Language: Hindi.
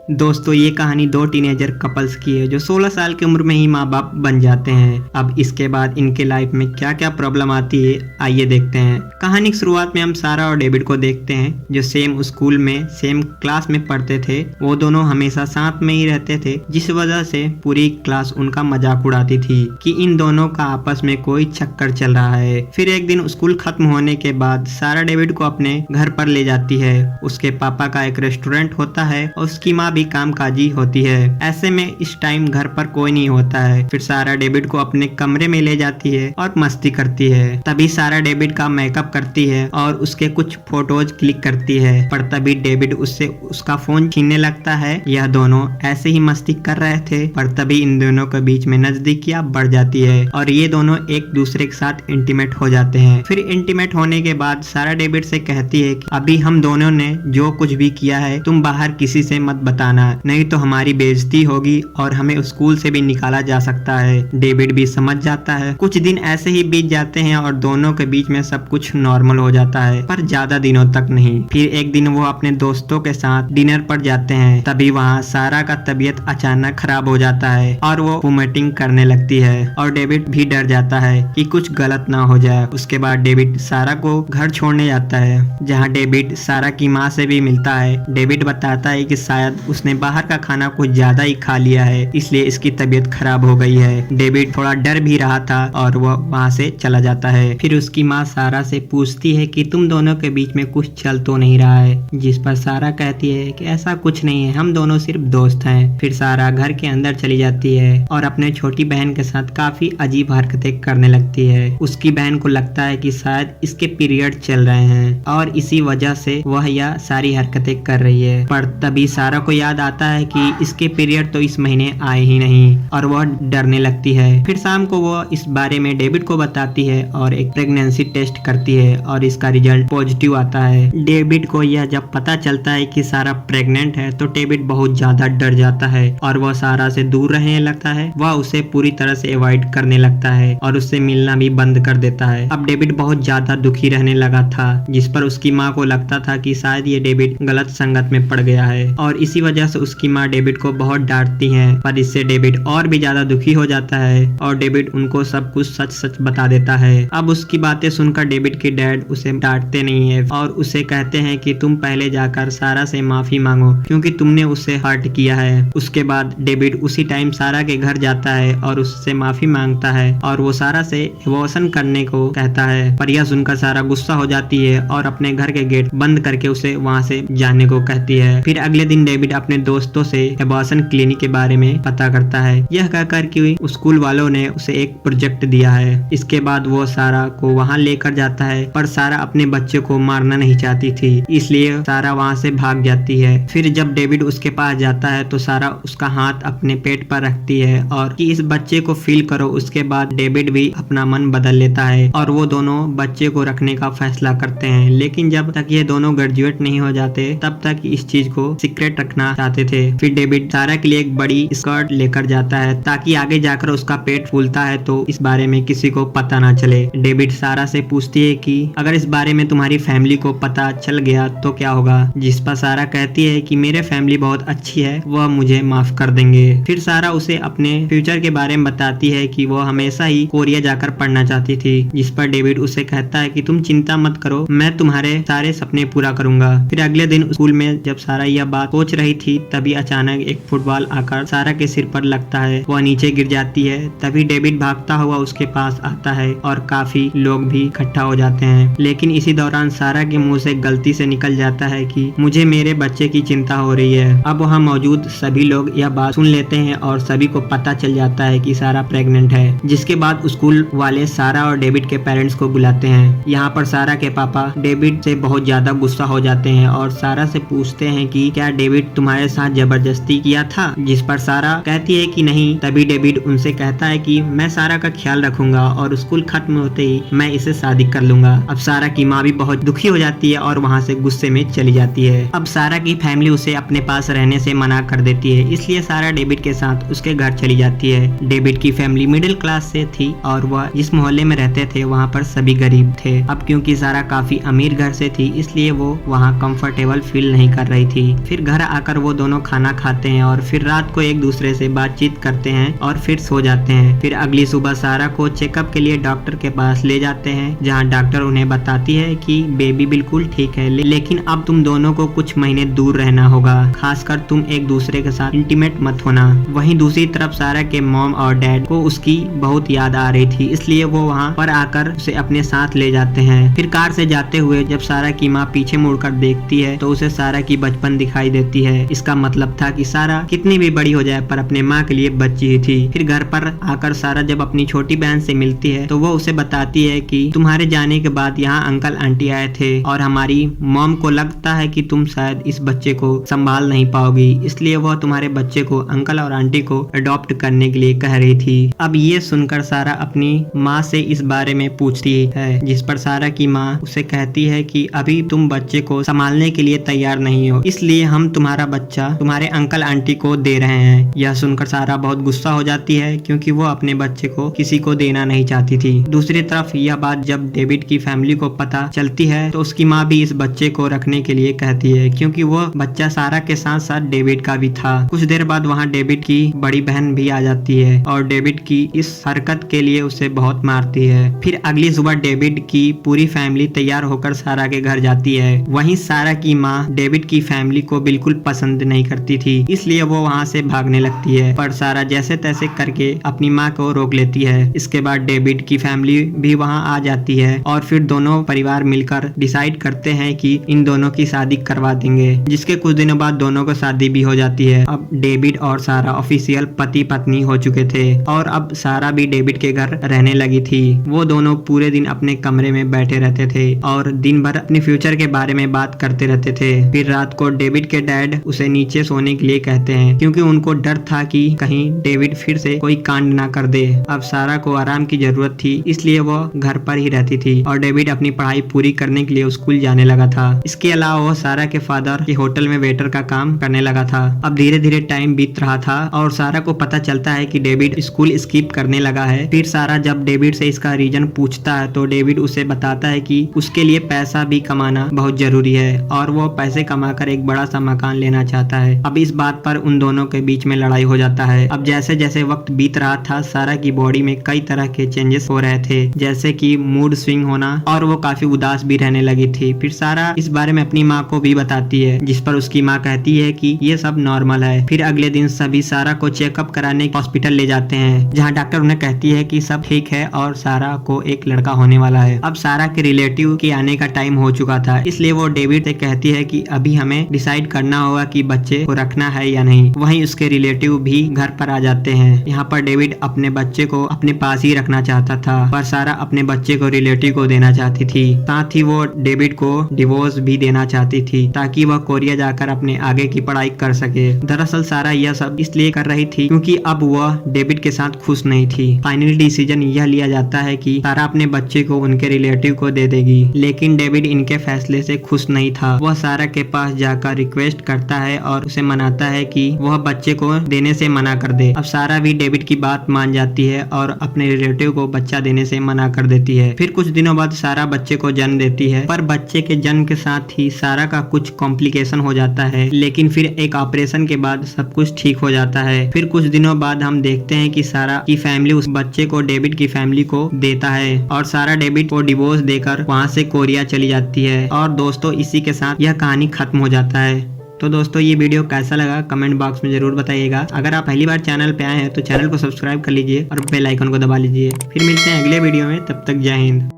दोस्तों ये कहानी दो टीनेजर कपल्स की है जो 16 साल की उम्र में ही माँ बाप बन जाते हैं। अब इसके बाद इनके लाइफ में क्या क्या प्रॉब्लम आती है आइए देखते हैं। कहानी की शुरुआत में हम सारा और डेविड को देखते हैं जो सेम स्कूल में सेम क्लास में पढ़ते थे। वो दोनों हमेशा साथ में ही रहते थे जिस वजह से पूरी क्लास उनका मजाक उड़ाती थी कि इन दोनों का आपस में कोई चक्कर चल रहा है। फिर एक दिन स्कूल खत्म होने के बाद सारा डेविड को अपने घर पर ले जाती है। उसके पापा का एक रेस्टोरेंट होता है और उसकी माँ भी कामकाजी होती है। ऐसे में इस टाइम घर पर कोई नहीं होता है। फिर सारा डेविड को अपने कमरे में ले जाती है और मस्ती करती है। तभी सारा डेविड का मेकअप करती है और उसके कुछ फोटोज क्लिक करती है, पर तभी डेविड उससे उसका फोन छीनने लगता है। यह दोनों ऐसे ही मस्ती कर रहे थे, पर तभी इन दोनों के बीच में नजदीकियां बढ़ जाती है और ये दोनों एक दूसरे के साथ इंटीमेट हो जाते हैं। फिर इंटीमेट होने के बाद सारा डेविड से कहती है कि अभी हम दोनों ने जो कुछ भी किया है तुम बाहर किसी से मत बताना, नहीं तो हमारी बेइज्जती होगी और हमें स्कूल से भी निकाला जा सकता है। डेविड भी समझ जाता है। कुछ दिन ऐसे ही बीत जाते हैं और दोनों के बीच में सब कुछ नॉर्मल हो जाता है, पर ज्यादा दिनों तक नहीं। फिर एक दिन वो अपने दोस्तों के साथ डिनर पर जाते हैं। तभी वहाँ सारा का तबीयत अचानक खराब हो जाता है और वो वोमिटिंग करने लगती है और डेविड भी डर जाता है कि कुछ गलत ना हो जाए। उसके बाद डेविड सारा को घर छोड़ने जाता है, जहाँ डेविड सारा की माँ से भी मिलता है। डेविड बताता है कि शायद उसने बाहर का खाना कुछ ज्यादा ही खा लिया है, इसलिए इसकी तबीयत खराब हो गई है। डेविड थोड़ा डर भी रहा था और वो वहाँ से चला जाता है। फिर उसकी माँ सारा से पूछती है कि तुम दोनों के बीच में कुछ चल तो नहीं रहा है, जिस पर सारा कहती है कि ऐसा कुछ नहीं है, हम दोनों सिर्फ दोस्त हैं। फिर सारा घर के अंदर चली जाती है और अपने छोटी बहन के साथ काफी अजीब हरकतें करने लगती है। उसकी बहन को लगता है कि शायद इसके पीरियड चल रहे हैं और इसी वजह से वह यह सारी हरकतें कर रही है। पर तभी सारा को याद आता है कि इसके पीरियड तो इस महीने आए ही नहीं और वह डरने लगती है। फिर शाम को वो इस बारे में डेविड को बताती है और एक प्रेगनेंसी टेस्ट करती है और इसका रिजल्ट पॉजिटिव आता है। डेविड को यह जब पता चलता है कि सारा प्रेग्नेंट है तो डेविड बहुत ज्यादा डर जाता है और वह सारा से दूर रहने लगता है। वह उसे पूरी तरह से अवॉइड करने लगता है और उससे मिलना भी बंद कर देता है। अब डेविड बहुत ज्यादा दुखी रहने लगा था, जिस पर उसकी माँ को लगता था कि शायद ये डेविड गलत संगत में पड़ गया है और इसी वजह से उसकी माँ डेविड को बहुत डांटती है। पर इससे डेविड और भी ज्यादा दुखी हो जाता है और डेविड उनको सब कुछ सच सच बता देता है। अब उसकी बातें सुनकर डेविड के डैड उसे डांटते नहीं है और उसे कहते हैं कि तुम पहले जाकर सारा से माफी मांगो क्योंकि तुमने उसे हर्ट किया है। उसके बाद डेविड उसी टाइम सारा के घर जाता है और उससे माफी मांगता है और वो सारा से एबॉर्शन करने को कहता है। पर यह सुनकर सारा गुस्सा हो जाती है और अपने घर के गेट बंद करके उसे वहाँ से जाने को कहती है। फिर अगले दिन डेविड अपने दोस्तों से एबॉर्शन क्लिनिक के बारे में पता करता है, यह कहकर कि स्कूल वालों ने उसे एक प्रोजेक्ट दिया है। इसके बाद वो सारा को वहाँ लेकर जाता है, पर सारा अपने बच्चे को मारना नहीं चाहती थी, इसलिए सारा वहाँ से भाग जाती है। फिर जब डेविड उसके पास जाता है तो सारा उसका हाथ अपने पेट पर रखती है और कि इस बच्चे को फील करो। उसके बाद डेविड भी अपना मन बदल लेता है और वो दोनों बच्चे को रखने का फैसला करते हैं। लेकिन जब तक ये दोनों ग्रेजुएट नहीं हो जाते तब तक इस चीज को सीक्रेट रखना चाहते थे। फिर डेविड सारा के लिए एक बड़ी स्कर्ट लेकर जाता है ताकि आगे जाकर उसका पेट फूलता है तो इस बारे में किसी को पता ना चले। डेविड सारा से पूछती है कि अगर इस बारे में तुम्हारी फैमिली को पता चल गया तो क्या होगा, जिस पर सारा कहती है कि मेरे फैमिली बहुत अच्छी है, वह मुझे माफ कर देंगे। फिर सारा उसे अपने फ्यूचर के बारे में बताती है कि वो हमेशा ही कोरिया जाकर पढ़ना चाहती थी, जिस पर डेविड उसे कहता है कि तुम चिंता मत करो, मैं तुम्हारे सारे सपने पूरा करूंगा। फिर अगले दिन स्कूल में जब सारा यह बात सोच रही थी तभी अचानक एक फुटबॉल आकर सारा के सिर पर लगता है। वह नीचे गिर जाती है। तभी डेविड भागता हुआ उसके पास आता है और काफी लोग भी इकट्ठा हो जाते हैं। लेकिन इसी दौरान सारा के मुंह से गलती से निकल जाता है कि मुझे मेरे बच्चे की चिंता हो रही है। अब वहाँ मौजूद सभी लोग यह बात सुन लेते हैं और सभी को पता चल जाता है कि सारा प्रेग्नेंट है। जिसके बाद स्कूल वाले सारा और डेविड के पेरेंट्स को बुलाते हैं। यहाँ पर सारा के पापा डेविड से बहुत ज्यादा गुस्सा हो जाते हैं और सारा से पूछते हैं कि क्या डेविड तुम्हारे साथ जबरदस्ती किया था, जिस पर सारा कहती है कि नहीं। तभी डेविड उनसे कहता है कि मैं सारा का ख्याल रखूंगा और स्कूल खत्म होते ही मैं इसे शादी कर लूंगा। अब सारा की माँ भी बहुत दुखी हो जाती है और वहाँ से गुस्से में चली जाती है। अब सारा की फैमिली उसे अपने पास रहने से मना कर देती है, इसलिए सारा डेविड के साथ उसके घर चली जाती है। डेविड की फैमिली मिडिल क्लास से थी और वह जिस मोहल्ले में रहते थे वहाँ पर सभी गरीब थे। अब क्योंकि सारा काफी अमीर घर से थी इसलिए वो वहाँ कंफर्टेबल फील नहीं कर रही थी। फिर घर आकर कर वो दोनों खाना खाते हैं और फिर रात को एक दूसरे से बातचीत करते हैं और फिर सो जाते हैं। फिर अगली सुबह सारा को चेकअप के लिए डॉक्टर के पास ले जाते हैं, जहाँ डॉक्टर उन्हें बताती है कि बेबी बिल्कुल ठीक है, लेकिन अब तुम दोनों को कुछ महीने दूर रहना होगा, खासकर तुम एक दूसरे के साथ इंटीमेट मत होना। वहीं दूसरी तरफ सारा के मॉम और डैड को उसकी बहुत याद आ रही थी, इसलिए वो वहाँ पर आकर उसे अपने साथ ले जाते हैं। फिर कार से जाते हुए जब सारा की माँ पीछे मुड़कर देखती है तो उसे सारा की बचपन दिखाई देती है। इसका मतलब था कि सारा कितनी भी बड़ी हो जाए पर अपने माँ के लिए बच्ची ही थी। फिर घर पर आकर सारा जब अपनी छोटी बहन से मिलती है तो वो उसे बताती है कि तुम्हारे जाने के बाद यहाँ अंकल आंटी आए थे और हमारी मॉम को लगता है कि तुम शायद इस बच्चे को संभाल नहीं पाओगी, इसलिए वह तुम्हारे बच्चे को अंकल और आंटी को अडॉप्ट करने के लिए कह रही थी। अब ये सुनकर सारा अपनी माँ से इस बारे में पूछती है, जिस पर सारा की माँ उसे कहती है कि अभी तुम बच्चे को संभालने के लिए तैयार नहीं हो, इसलिए हम तुम्हारा बच्चा तुम्हारे अंकल आंटी को दे रहे हैं। यह सुनकर सारा बहुत गुस्सा हो जाती है क्योंकि वो अपने बच्चे को किसी को देना नहीं चाहती थी। दूसरी तरफ यह बात जब डेविड की फैमिली को पता चलती है तो उसकी माँ भी इस बच्चे को रखने के लिए कहती है, क्योंकि वो बच्चा सारा के साथ साथ डेविड का भी था। कुछ देर बाद वहाँ डेविड की बड़ी बहन भी आ जाती है और डेविड की इस हरकत के लिए उसे बहुत मारती है। फिर अगली सुबह डेविड की पूरी फैमिली तैयार होकर सारा के घर जाती है। वहीं सारा की माँ डेविड की फैमिली को बिल्कुल पसंद नहीं करती थी, इसलिए वो वहाँ से भागने लगती है, पर सारा जैसे तैसे करके अपनी माँ को रोक लेती है। इसके बाद डेविड की फैमिली भी वहाँ आ जाती है और फिर दोनों परिवार मिलकर डिसाइड करते हैं कि इन दोनों की शादी करवा देंगे, जिसके कुछ दिनों बाद दोनों को शादी भी हो जाती है। अब डेविड और सारा ऑफिशियल पति पत्नी हो चुके थे और अब सारा भी डेविड के घर रहने लगी थी। वो दोनों पूरे दिन अपने कमरे में बैठे रहते थे और दिन भर अपने फ्यूचर के बारे में बात करते रहते थे। फिर रात को डेविड के डैड उसे नीचे सोने के लिए कहते हैं, क्योंकि उनको डर था कि कहीं डेविड फिर से कोई कांड ना कर दे। अब सारा को आराम की जरूरत थी, इसलिए वो घर पर ही रहती थी और डेविड अपनी पढ़ाई पूरी करने के लिए स्कूल जाने लगा था। इसके अलावा वो सारा के फादर के होटल में वेटर का काम करने लगा था। अब धीरे धीरे टाइम बीत रहा था और सारा को पता चलता है कि डेविड स्कूल स्किप करने लगा है। फिर सारा जब डेविड से इसका रीजन पूछता है तो डेविड उसे बताता है कि उसके लिए पैसा भी कमाना बहुत जरूरी है और वो पैसे कमाकर एक बड़ा सा मकान लेना चाहता है। अब इस बात पर उन दोनों के बीच में लड़ाई हो जाता है। अब जैसे जैसे वक्त बीत रहा था सारा की बॉडी में कई तरह के चेंजेस हो रहे थे, जैसे कि मूड स्विंग होना और वो काफी उदास भी रहने लगी थी। फिर सारा इस बारे में अपनी माँ को भी बताती है, जिस पर उसकी माँ कहती है कि ये सब नॉर्मल है। फिर अगले दिन सभी सारा को चेकअप कराने हॉस्पिटल ले जाते हैं, जहाँ डॉक्टर उन्हें कहती है कि सब ठीक है और सारा को एक लड़का होने वाला है। अब सारा के रिलेटिव के आने का टाइम हो चुका था, इसलिए वो डेविड से कहती है कि अभी हमें डिसाइड करना होगा कि बच्चे को रखना है या नहीं। वहीं उसके रिलेटिव भी घर पर आ जाते हैं। यहाँ पर डेविड अपने बच्चे को अपने पास ही रखना चाहता था, पर सारा अपने बच्चे को रिलेटिव को देना चाहती थी। साथ ही वो डेविड को डिवोर्स भी देना चाहती थी ताकि वह कोरिया जाकर अपने आगे की पढ़ाई कर सके। दरअसल सारा यह सब इसलिए कर रही थी क्योंकि अब वह डेविड के साथ खुश नहीं थी। फाइनली डिसीजन यह लिया जाता है कि सारा अपने बच्चे को उनके रिलेटिव को दे देगी, लेकिन डेविड इनके फैसले से खुश नहीं था। वह सारा के पास जाकर रिक्वेस्ट करता है और उसे मनाता है कि वह बच्चे को देने से मना कर दे। अब सारा भी डेविड की बात मान जाती है और अपने रिलेटिव को बच्चा देने से मना कर देती है। फिर कुछ दिनों बाद सारा बच्चे को जन्म देती है, पर बच्चे के जन्म के साथ ही सारा का कुछ कॉम्प्लिकेशन हो जाता है, लेकिन फिर एक ऑपरेशन के बाद सब कुछ ठीक हो जाता है। फिर कुछ दिनों बाद हम देखते हैं कि सारा की फैमिली उस बच्चे को डेविड की फैमिली को देता है और सारा डेविड को डिवोर्स देकर वहाँ से कोरिया चली जाती है। और दोस्तों इसी के साथ यह कहानी खत्म हो जाता है। तो दोस्तों ये वीडियो कैसा लगा कमेंट बॉक्स में जरूर बताइएगा। अगर आप पहली बार चैनल पे आए हैं तो चैनल को सब्सक्राइब कर लीजिए और बेल आइकन को दबा लीजिए। फिर मिलते हैं अगले वीडियो में, तब तक जय हिंद।